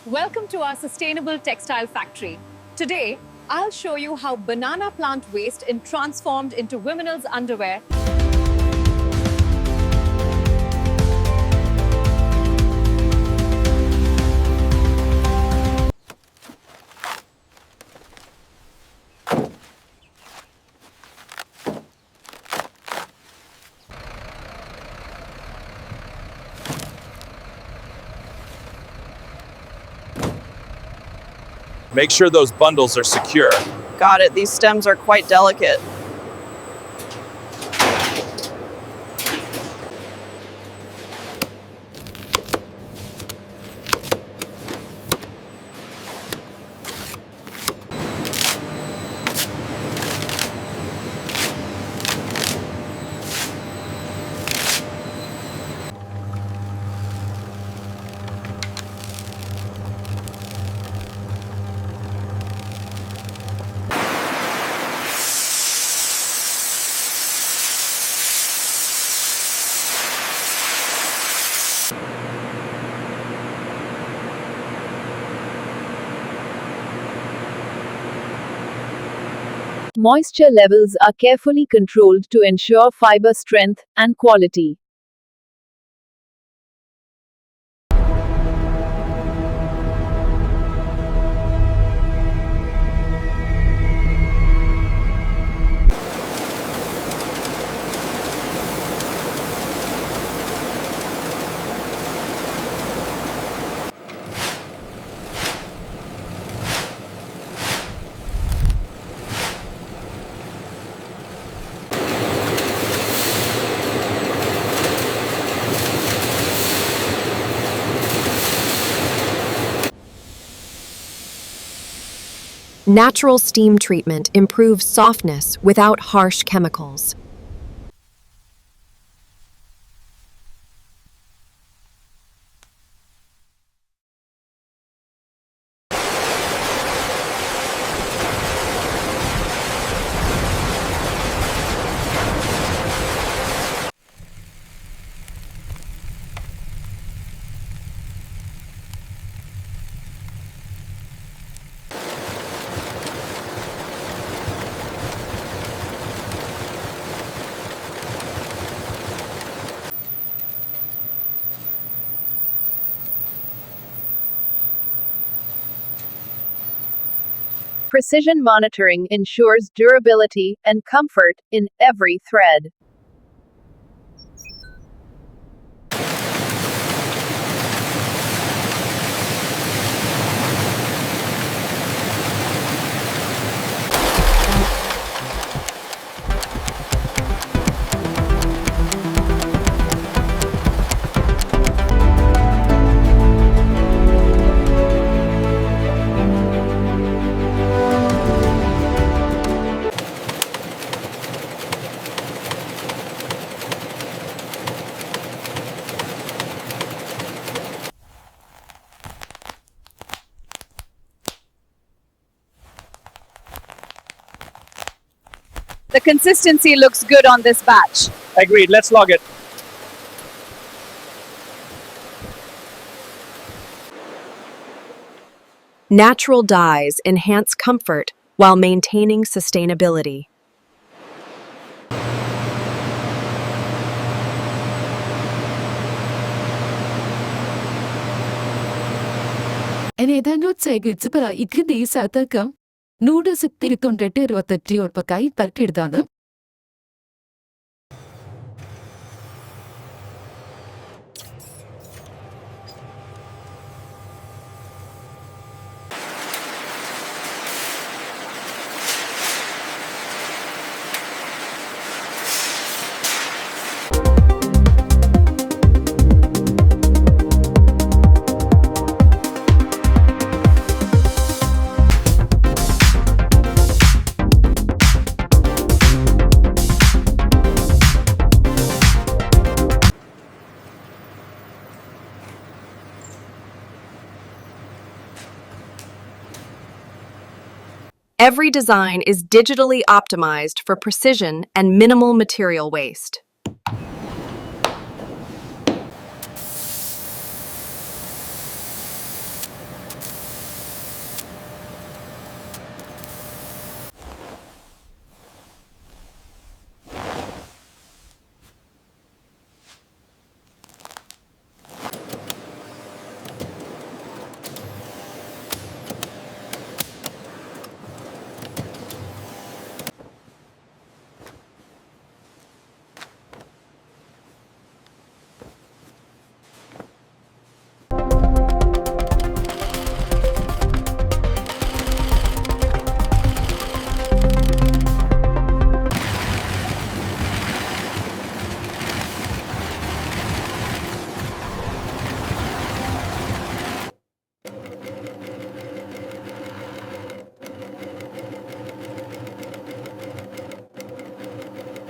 Welcome to our sustainable textile factory. Today, I'll show you how banana plant waste is transformed into women's underwear. Make sure those bundles are secure. Got it. These stems are quite delicate. Moisture levels are carefully controlled to ensure fiber strength and quality. Natural steam treatment improves softness without harsh chemicals. Precision monitoring ensures durability and comfort in every thread. The consistency looks good on this batch. Agreed, let's log it. Natural dyes enhance comfort while maintaining sustainability. أنا ನೋಡ್ಸಾಗಿದ್ದು ಬರ ಇದ್ದಿದ್ದು ಈ ಸಾತಕ 198 ರೂಪಾಯಿ ಪರ್ಕಿಡ್ದಾನ Every design is digitally optimized for precision and minimal material waste.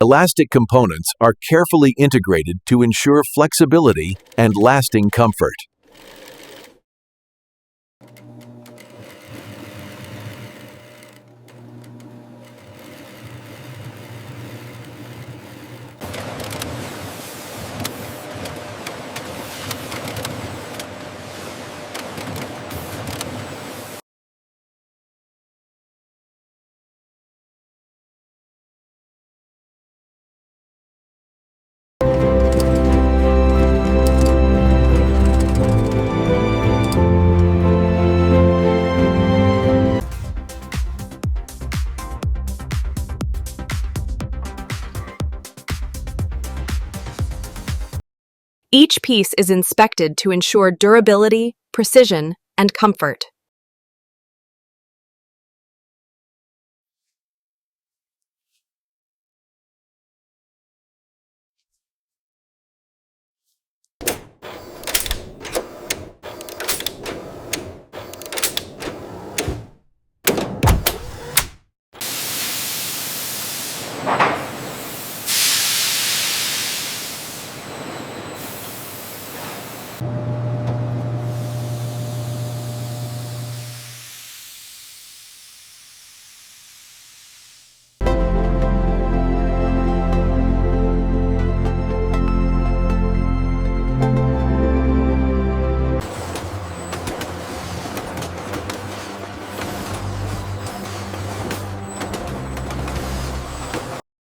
Elastic components are carefully integrated to ensure flexibility and lasting comfort. Each piece is inspected to ensure durability, precision, and comfort.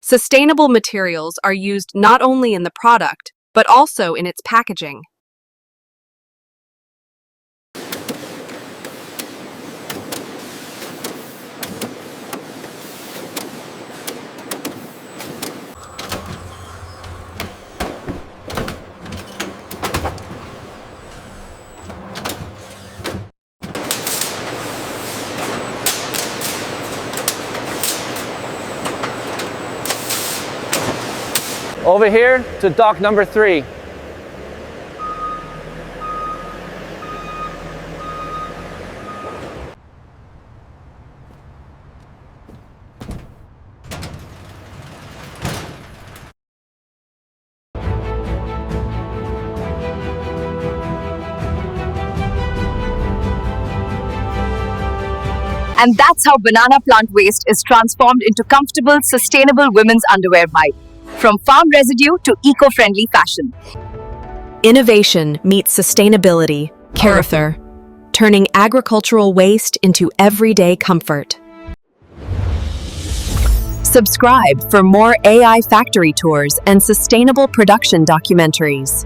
Sustainable materials are used not only in the product, but also in its packaging. Over here to dock number 3. And that's how banana plant waste is transformed into comfortable, sustainable women's underwear vibe. From farm residue to eco-friendly fashion. Innovation meets sustainability, character, turning agricultural waste into everyday comfort. Subscribe for more AI factory tours and sustainable production documentaries.